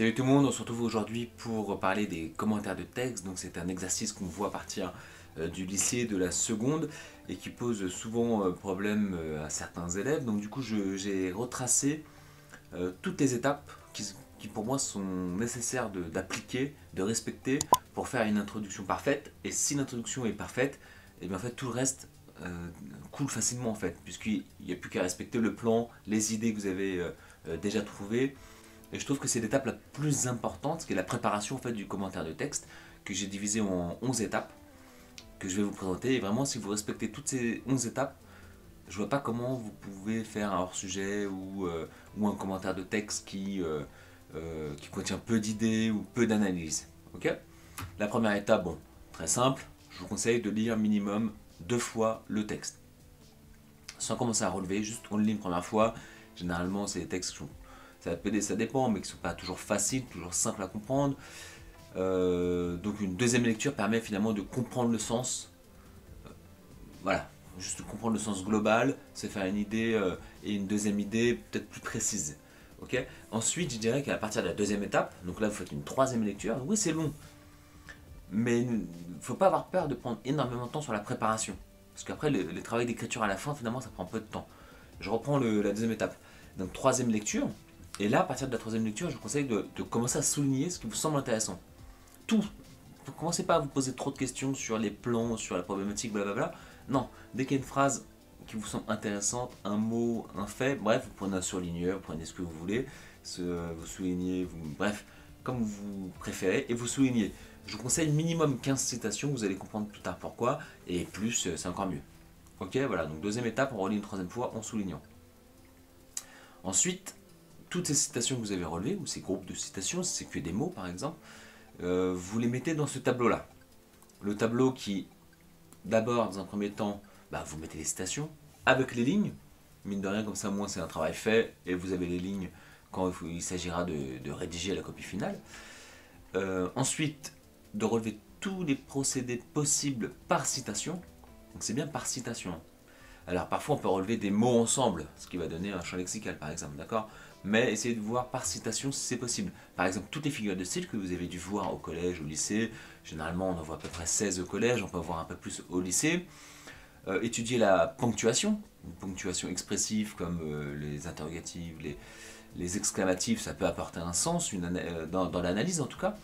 Salut tout le monde, on se retrouve aujourd'hui pour parler des commentaires de texte. Donc c'est un exercice qu'on voit à partir du lycée, de la seconde, et qui pose souvent problème à certains élèves. Donc du coup j'ai retracé toutes les étapes qui pour moi sont nécessaires d'appliquer, de respecter pour faire une introduction parfaite. Et si l'introduction est parfaite, et bien en fait tout le reste coule facilement en fait, puisqu'il n'y a plus qu'à respecter le plan, les idées que vous avez déjà trouvées. Et je trouve que c'est l'étape la plus importante, qui est la préparation en fait, du commentaire de texte, que j'ai divisé en 11 étapes, que je vais vous présenter. Et vraiment, si vous respectez toutes ces 11 étapes, je vois pas comment vous pouvez faire un hors-sujet ou un commentaire de texte qui contient peu d'idées ou peu d'analyse. Ok. La première étape, bon, très simple, je vous conseille de lire minimum 2 fois le texte. Sans commencer à relever, juste on le lit une première fois. Généralement, c'est des textes qui sont ça dépend, mais qui ne sont pas toujours faciles, toujours simples à comprendre. Donc une deuxième lecture permet finalement de comprendre le sens. Voilà, juste de comprendre le sens global, se faire une idée et une deuxième idée peut-être plus précise. Ok. Ensuite, je dirais qu'à partir de la deuxième étape, donc là vous faites une troisième lecture. Oui, c'est long, mais il ne faut pas avoir peur de prendre énormément de temps sur la préparation. Parce qu'après, le travail d'écriture à la fin, finalement, ça prend peu de temps. Je reprends la deuxième étape. Donc troisième lecture. Et là, à partir de la troisième lecture, je vous conseille de commencer à souligner ce qui vous semble intéressant. Tout. Ne commencez pas à vous poser trop de questions sur les plans, sur la problématique, blablabla. Non, dès qu'il y a une phrase qui vous semble intéressante, un mot, un fait, bref, vous prenez un surligneur, vous prenez ce que vous voulez, vous soulignez, bref, comme vous préférez, et vous soulignez. Je vous conseille minimum 15 citations, vous allez comprendre plus tard pourquoi, et plus, c'est encore mieux. Ok, voilà, donc deuxième étape, on relit une troisième fois en soulignant. Ensuite, toutes ces citations que vous avez relevées, ou ces groupes de citations, si c'est que des mots par exemple, vous les mettez dans ce tableau-là. Le tableau qui, d'abord, dans un premier temps, vous mettez les citations avec les lignes. Mine de rien, comme ça, au moins c'est un travail fait et vous avez les lignes quand il s'agira de rédiger la copie finale. Ensuite, de relever tous les procédés possibles par citation. Donc c'est bien par citation. Alors parfois on peut relever des mots ensemble, ce qui va donner un champ lexical par exemple, d'accord? Mais essayez de voir par citation si c'est possible. Par exemple, toutes les figures de style que vous avez dû voir au collège, au lycée, généralement on en voit à peu près 16 au collège, on peut en voir un peu plus au lycée. Étudier la ponctuation, une ponctuation expressive comme les interrogatifs, les exclamatifs, ça peut apporter un sens dans l'analyse en tout cas.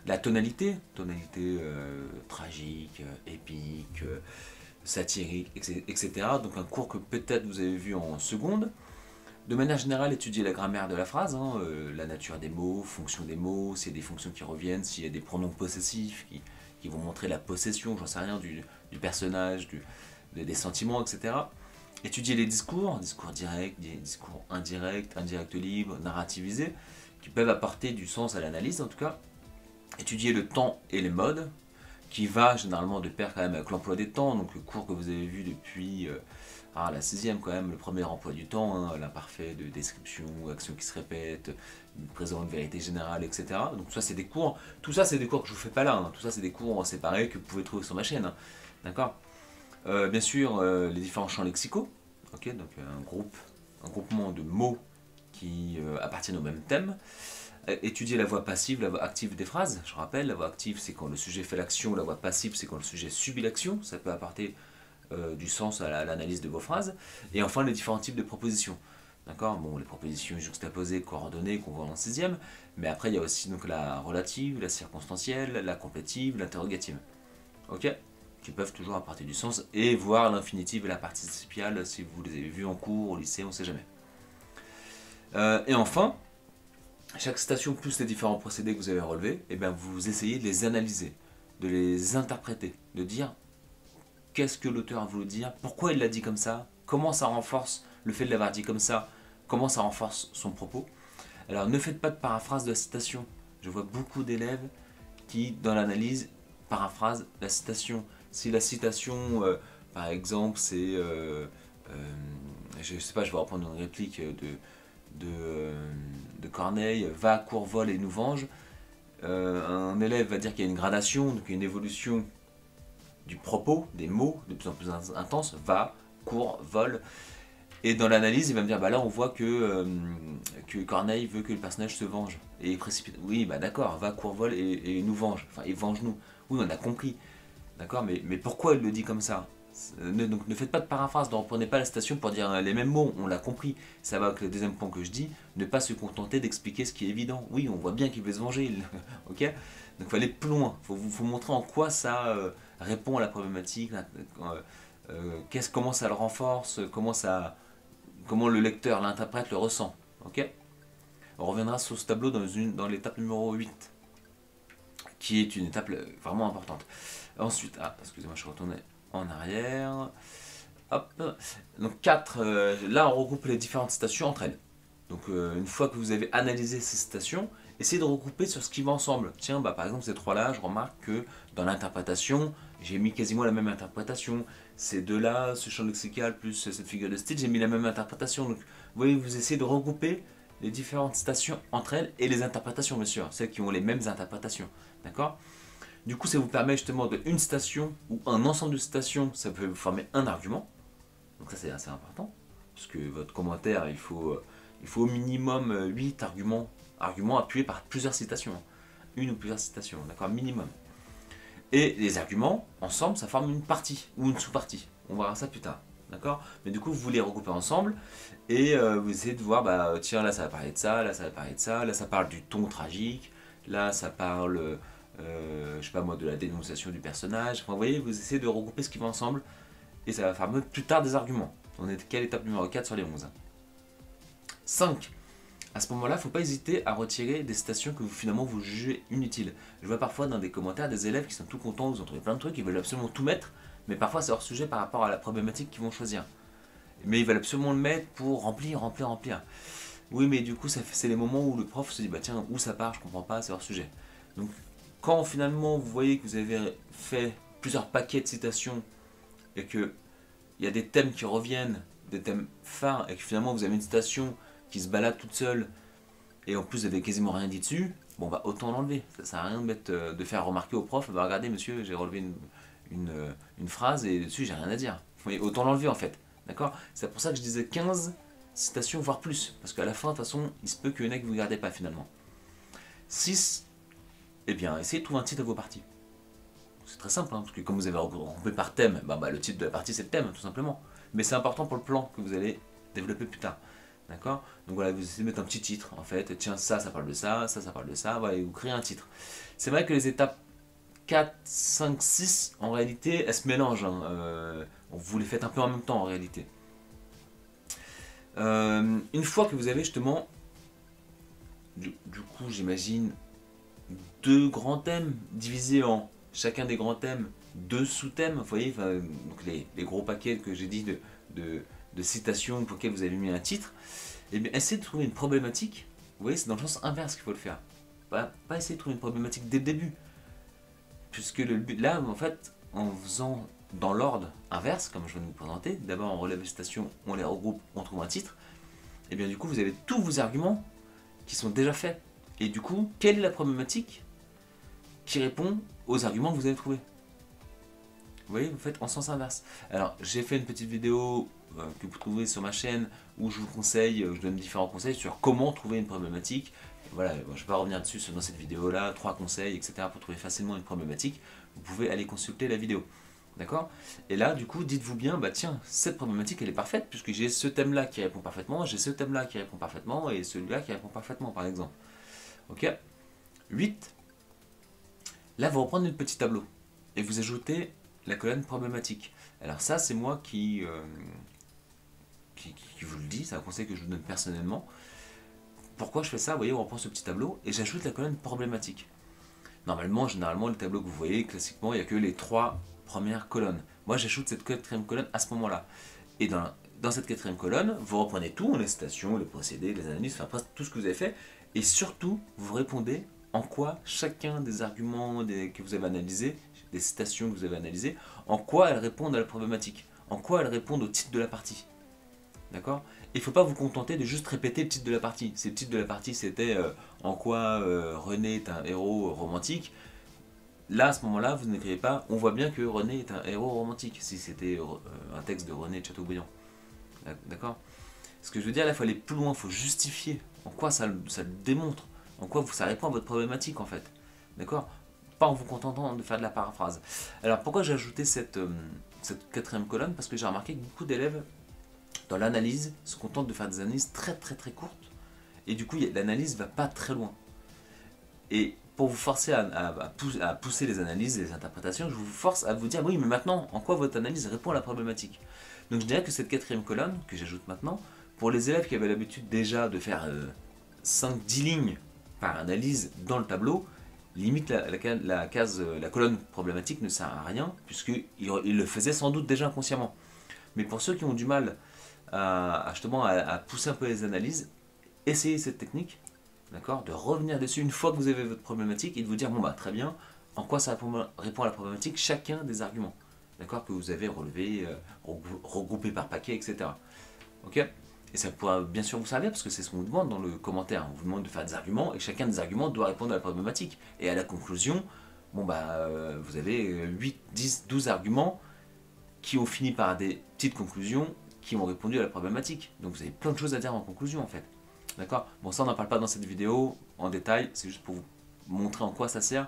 La tonalité, tragique, épique, satirique, etc. Donc un cours que peut-être vous avez vu en seconde. De manière générale, étudier la grammaire de la phrase, la nature des mots, fonction des mots, s'il y a des fonctions qui reviennent, s'il y a des pronoms possessifs qui vont montrer la possession, j'en sais rien, du personnage, des sentiments, etc. Étudier les discours directs, des discours indirects, indirect libre, narrativisés, qui peuvent apporter du sens à l'analyse en tout cas. Étudier le temps et les modes, qui va généralement de pair quand même avec l'emploi des temps, donc le cours que vous avez vu depuis la sixième quand même, le premier emploi du temps, l'imparfait de description, action qui se répète, présent de vérité générale, etc. Donc ça c'est des cours, tout ça c'est des cours que je vous fais pas là, tout ça c'est des cours séparés que vous pouvez trouver sur ma chaîne, d'accord. Bien sûr les différents champs lexicaux, ok, donc un groupement de mots qui appartiennent au même thème. Étudier la voix passive, la voix active des phrases. Je rappelle, la voix active c'est quand le sujet fait l'action, la voix passive c'est quand le sujet subit l'action. Ça peut apporter du sens à l'analyse de vos phrases. Et enfin les différents types de propositions. D'accord. Bon, les propositions juxtaposées, coordonnées qu'on voit en sixième, mais après il y a aussi donc la relative, la circonstancielle, la complétive, l'interrogative. Ok, qui peuvent toujours apporter du sens, et voir l'infinitive et la participiale si vous les avez vus en cours, au lycée, on ne sait jamais. Et enfin, chaque citation plus les différents procédés que vous avez relevés, et bien vous essayez de les analyser, de les interpréter, de dire qu'est-ce que l'auteur a voulu dire, pourquoi il l'a dit comme ça, comment ça renforce le fait de l'avoir dit comme ça, comment ça renforce son propos. Alors ne faites pas de paraphrase de la citation. Je vois beaucoup d'élèves qui, dans l'analyse, paraphrasent la citation. Si la citation, par exemple, c'est, je sais pas, je vais reprendre une réplique de Corneille, va, cours, vole et nous venge. Un élève va dire qu'il y a une gradation, donc une évolution du propos, des mots, de plus en plus intense, va, cours, vole. Et dans l'analyse, il va me dire, bah là on voit que Corneille veut que le personnage se venge. Et il précipite. Oui, bah d'accord, va Courvol et nous venge. Enfin, et venge-nous. Oui, on a compris. D'accord, mais pourquoi il le dit comme ça? Donc ne faites pas de paraphrase, ne reprenez pas la citation pour dire les mêmes mots, on l'a compris. Ça va avec le deuxième point que je dis, ne pas se contenter d'expliquer ce qui est évident. Oui, on voit bien qu'il veut se venger, ok? Donc il faut aller plus loin, il faut montrer en quoi ça répond à la problématique, comment ça le renforce, comment le lecteur l'interprète, le ressent. Ok? On reviendra sur ce tableau dans l'étape numéro 8, qui est une étape vraiment importante. Ensuite, excusez-moi, je suis retourné en arrière. Hop. Donc 4, là on regroupe les différentes citations entre elles. Donc une fois que vous avez analysé ces citations, essayez de regrouper sur ce qui va ensemble. Tiens, bah, par exemple ces trois-là, je remarque que dans l'interprétation, j'ai mis quasiment la même interprétation. Ces deux-là, ce champ lexical plus cette figure de style, j'ai mis la même interprétation. Donc vous voyez, vous essayez de regrouper les différentes citations entre elles et les interprétations, bien sûr, celles qui ont les mêmes interprétations. D'accord? Du coup, ça vous permet justement de une citation ou un ensemble de citations, ça peut vous former un argument. Donc ça, c'est assez important, parce que votre commentaire, il faut au minimum 8 arguments appuyés par plusieurs citations. Une ou plusieurs citations, d'accord, minimum. Et les arguments, ensemble, ça forme une partie ou une sous-partie. On verra ça plus tard, d'accord? Mais du coup, vous les regroupez ensemble et vous essayez de voir, bah tiens, là ça va parler de ça, là ça va parler de ça, là ça parle du ton tragique, là ça parle, je sais pas moi, de la dénonciation du personnage. Enfin, vous voyez, vous essayez de regrouper ce qui va ensemble et ça va former plus tard des arguments. On est quelle étape numéro 4 sur les 11? 5. À ce moment-là, il ne faut pas hésiter à retirer des citations que finalement vous jugez inutiles. Je vois parfois dans des commentaires des élèves qui sont tout contents, ils ont trouvé plein de trucs, ils veulent absolument tout mettre, mais parfois c'est hors sujet par rapport à la problématique qu'ils vont choisir. Mais ils veulent absolument le mettre pour remplir. Oui, mais du coup, c'est les moments où le prof se dit, bah tiens, où ça part, je comprends pas, c'est hors sujet. Donc, quand finalement vous voyez que vous avez fait plusieurs paquets de citations et qu'il y a des thèmes qui reviennent, des thèmes phares, et que finalement vous avez une citation qui se balade toute seule, et en plus vous avez quasiment rien dit dessus, bon bah autant l'enlever. Ça sert à rien de faire remarquer au prof, bah regardez monsieur, j'ai relevé une phrase et dessus j'ai rien à dire. Autant l'enlever en fait, d'accord? C'est pour ça que je disais 15 citations, voire plus, parce qu'à la fin, de toute façon, il se peut qu'il y en ait que vous ne gardez pas finalement. 6, eh bien, essayez de trouver un titre à vos parties. C'est très simple, hein, parce que comme vous avez regroupé par thème, le titre de la partie c'est le thème, tout simplement. Mais c'est important pour le plan que vous allez développer plus tard. D'accord? Donc voilà, vous essayez de mettre un petit titre, en fait. Tiens, ça parle de ça, ça parle de ça. Voilà, et vous créez un titre. C'est vrai que les étapes 4, 5, 6, en réalité, elles se mélangent. Hein. Vous les faites un peu en même temps, en réalité. Une fois que vous avez justement, du coup, j'imagine, 2 grands thèmes divisés en chacun des grands thèmes, 2 sous-thèmes, vous voyez, donc les gros paquets que j'ai dit de citations pour lesquelles vous avez mis un titre, et bien essayez de trouver une problématique. Vous voyez, c'est dans le sens inverse qu'il faut le faire. Pas essayer de trouver une problématique dès le début. Puisque le but, là, en fait, en faisant dans l'ordre inverse, comme je viens de vous présenter, d'abord on relève les citations, on les regroupe, on trouve un titre, et bien du coup vous avez tous vos arguments qui sont déjà faits. Et du coup, quelle est la problématique qui répond aux arguments que vous avez trouvés? Vous voyez, vous faites en sens inverse. Alors, j'ai fait une petite vidéo que vous trouvez sur ma chaîne où je vous conseille, je donne différents conseils sur comment trouver une problématique. Voilà, bon, je ne vais pas revenir dessus dans cette vidéo-là, 3 conseils, etc. pour trouver facilement une problématique. Vous pouvez aller consulter la vidéo. D'accord? Et là, du coup, dites-vous bien, bah tiens, cette problématique, elle est parfaite, puisque j'ai ce thème-là qui répond parfaitement, j'ai ce thème-là qui répond parfaitement, et celui-là qui répond parfaitement, par exemple. Ok? 8. Là, vous reprenez le petit tableau, et vous ajoutez la colonne problématique. Alors ça, c'est moi qui vous le dis, c'est un conseil que je vous donne personnellement. Pourquoi je fais ça? Vous voyez, on reprend ce petit tableau, et j'ajoute la colonne problématique. Normalement, généralement, le tableau que vous voyez, classiquement, il n'y a que les 3 premières colonnes. Moi, j'ajoute cette 4e colonne à ce moment-là. Et dans cette 4e colonne, vous reprenez tout, les citations, les procédés, les analyses, enfin presque tout ce que vous avez fait, et surtout, vous répondez en quoi chacun des arguments que vous avez analysés, des citations que vous avez analysées, en quoi elles répondent à la problématique, en quoi elles répondent au titre de la partie. D'accord? Il ne faut pas vous contenter de juste répéter le titre de la partie. Si le titre de la partie c'était en quoi René est un héros romantique, là à ce moment-là vous n'écrivez pas on voit bien que René est un héros romantique, si c'était un texte de René de Chateaubriand. D'accord? Ce que je veux dire, là, il faut aller plus loin, il faut justifier en quoi ça le démontre, en quoi ça répond à votre problématique en fait. D'accord? Pas en vous contentant de faire de la paraphrase. Alors pourquoi j'ai ajouté cette quatrième colonne? Parce que j'ai remarqué que beaucoup d'élèves, dans l'analyse, se contentent de faire des analyses très courtes, et du coup l'analyse va pas très loin. Et pour vous forcer à pousser les analyses et les interprétations, je vous force à vous dire, oui, mais maintenant, en quoi votre analyse répond à la problématique? Donc je dirais que cette quatrième colonne, que j'ajoute maintenant, pour les élèves qui avaient l'habitude déjà de faire 5-10 lignes par analyse dans le tableau, limite la colonne problématique ne sert à rien, puisqu'ils le faisaient sans doute déjà inconsciemment. Mais pour ceux qui ont du mal justement à pousser un peu les analyses, essayez cette technique, d'accord, de revenir dessus une fois que vous avez votre problématique et de vous dire, bon bah très bien, en quoi ça répond à la problématique, chacun des arguments, d'accord, que vous avez relevés, regroupés par paquet, etc. Ok? Et ça pourra bien sûr vous servir parce que c'est ce qu'on vous demande dans le commentaire. On vous demande de faire des arguments et chacun des arguments doit répondre à la problématique. Et à la conclusion, bon bah, vous avez 8, 10, 12 arguments qui ont fini par des petites conclusions qui ont répondu à la problématique. Donc vous avez plein de choses à dire en conclusion en fait. D'accord? Bon, ça on n'en parle pas dans cette vidéo en détail, c'est juste pour vous montrer en quoi ça sert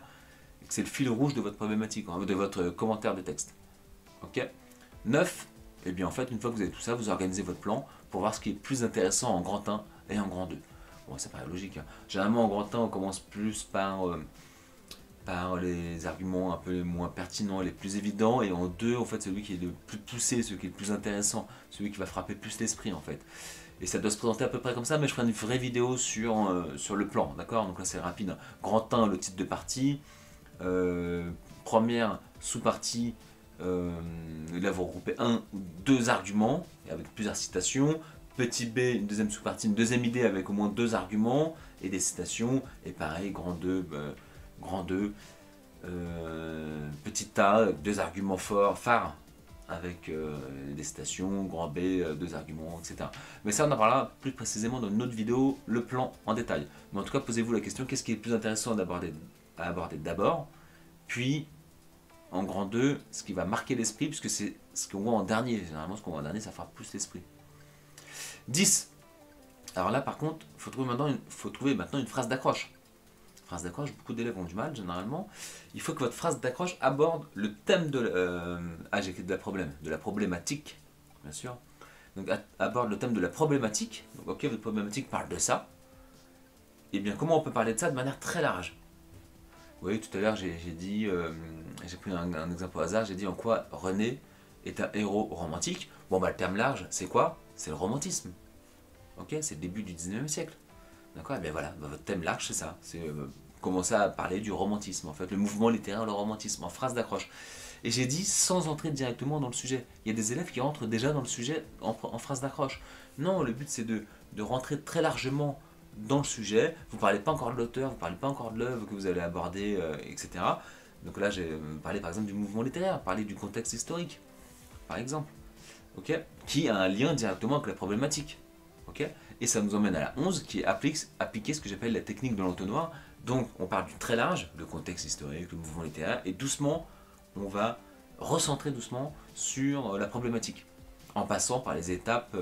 et que c'est le fil rouge de votre problématique, de votre commentaire de texte. Ok? 9. Et bien en fait, une fois que vous avez tout ça, vous organisez votre plan pour voir ce qui est plus intéressant en grand 1 et en grand 2. Bon, ça paraît logique. Hein. Généralement en grand 1, on commence plus par les arguments un peu moins pertinents et les plus évidents. Et en 2, en fait, celui qui est le plus poussé, celui qui est le plus intéressant, celui qui va frapper plus l'esprit en fait. Et ça doit se présenter à peu près comme ça, mais je ferai une vraie vidéo sur le plan, d'accord? Donc là c'est rapide. Grand 1, le titre de partie. Première sous-partie, là vous regroupez un ou deux arguments avec plusieurs citations. Petit b, une deuxième sous-partie, une deuxième idée avec au moins 2 arguments et des citations. Et pareil, grand 2, petit a, 2 arguments phares avec des citations, grand B, 2 arguments, etc. Mais ça on en parlera plus précisément dans une autre vidéo, le plan en détail. Mais en tout cas, posez-vous la question, qu'est-ce qui est le plus intéressant à aborder d'abord, puis en grand 2, ce qui va marquer l'esprit, puisque c'est ce qu'on voit en dernier. Généralement, ce qu'on voit en dernier, ça fera plus l'esprit. 10. Alors là, par contre, il faut trouver maintenant une phrase d'accroche. Phrase d'accroche, beaucoup d'élèves ont du mal, généralement. Il faut que votre phrase d'accroche aborde le thème de la problématique, bien sûr. Donc, aborde le thème de la problématique. Donc, ok, votre problématique parle de ça. Et bien, comment on peut parler de ça de manière très large? Vous voyez, tout à l'heure, j'ai dit, j'ai pris un exemple au hasard, j'ai dit en quoi René est un héros romantique. Bon, bah, le terme large, c'est quoi? C'est le romantisme. Ok, c'est le début du 19e siècle. D'accord? Et bien voilà, bah, votre thème large, c'est ça. C'est commencer à parler du romantisme, en fait, le mouvement littéraire, le romantisme, en phrase d'accroche. Et j'ai dit sans entrer directement dans le sujet. Il y a des élèves qui rentrent déjà dans le sujet en phrase d'accroche. Non, le but c'est de rentrer très largement dans le sujet. Vous ne parlez pas encore de l'auteur, vous ne parlez pas encore de l'œuvre que vous allez aborder, etc. Donc là, j'ai parlé par exemple du mouvement littéraire, parler du contexte historique, par exemple, ok, qui a un lien directement avec la problématique. Ok, et ça nous emmène à la 11 qui est appliquer ce que j'appelle la technique de l'entonnoir. Donc on parle du très large, le contexte historique, le mouvement littéraire, et doucement, on va recentrer doucement sur la problématique, en passant par les étapes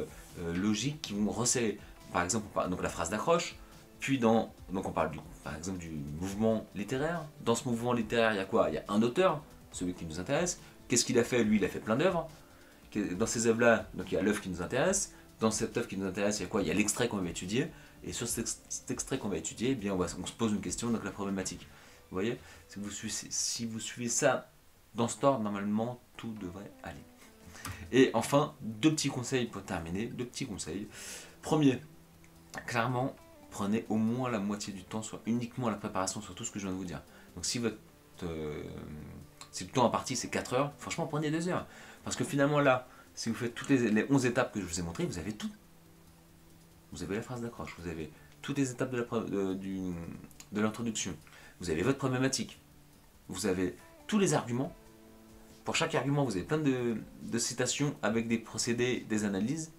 logiques qui vont resserrer. Par exemple, on parle donc la phrase d'accroche, puis donc on parle par exemple du mouvement littéraire. Dans ce mouvement littéraire, il y a quoi? Il y a un auteur, celui qui nous intéresse. Qu'est-ce qu'il a fait? Lui, il a fait plein d'œuvres. Dans ces œuvres-là, donc il y a l'œuvre qui nous intéresse. Dans cette œuvre qui nous intéresse, il y a quoi? Il y a l'extrait qu'on va étudier. Et sur cet extrait qu'on va étudier, eh bien on se pose une question, donc la problématique. Vous voyez? Si vous suivez ça dans cet ordre, normalement, tout devrait aller. Et enfin, 2 petits conseils pour terminer. 2 petits conseils. Premier, clairement, prenez au moins la moitié du temps, soit uniquement à la préparation sur tout ce que je viens de vous dire. Donc si le temps imparti c'est 4 heures, franchement prenez 2 heures. Parce que finalement là, si vous faites toutes les 11 étapes que je vous ai montrées, vous avez tout. Vous avez la phrase d'accroche, vous avez toutes les étapes de l'introduction, vous avez votre problématique, vous avez tous les arguments. Pour chaque argument, vous avez plein de citations avec des procédés, des analyses.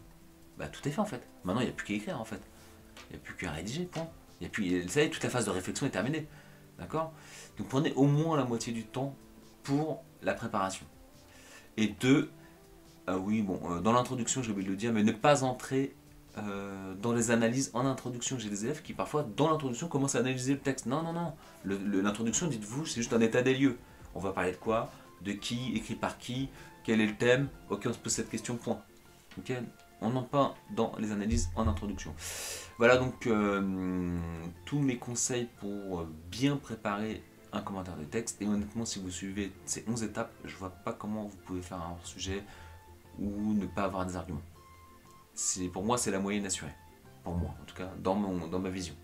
Bah, tout est fait en fait. Maintenant, il n'y a plus qu'à écrire en fait. Il n'y a plus qu'à rédiger, point. Ça y est, toute la phase de réflexion est terminée. D'accord? Donc prenez au moins la moitié du temps pour la préparation. Et 2, Ah oui, bon, dans l'introduction, j'ai oublié de le dire, mais ne pas entrer dans les analyses en introduction. J'ai des élèves qui parfois, dans l'introduction, commencent à analyser le texte. Non, non, non. L'introduction, dites-vous, c'est juste un état des lieux. On va parler de quoi? De qui? Écrit par qui? Quel est le thème? Ok, on se pose cette question, point. Ok, on n'entre pas dans les analyses en introduction. Voilà donc tous mes conseils pour bien préparer un commentaire de texte. Et honnêtement, si vous suivez ces 11 étapes, je vois pas comment vous pouvez faire un hors-sujet ou ne pas avoir des arguments. Pour moi, c'est la moyenne assurée. Pour moi, en tout cas, dans ma vision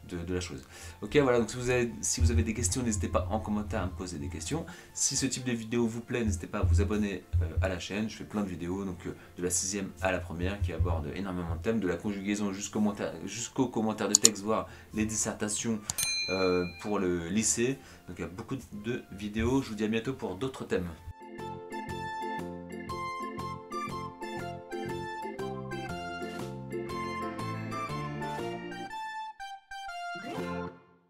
de la chose. Ok, voilà, donc si vous avez des questions, n'hésitez pas en commentaire à me poser des questions. Si ce type de vidéo vous plaît, n'hésitez pas à vous abonner à la chaîne. Je fais plein de vidéos, donc de la 6e à la première, qui abordent énormément de thèmes, de la conjugaison jusqu'au commentaire de texte, voire les dissertations pour le lycée. Donc il y a beaucoup de vidéos. Je vous dis à bientôt pour d'autres thèmes.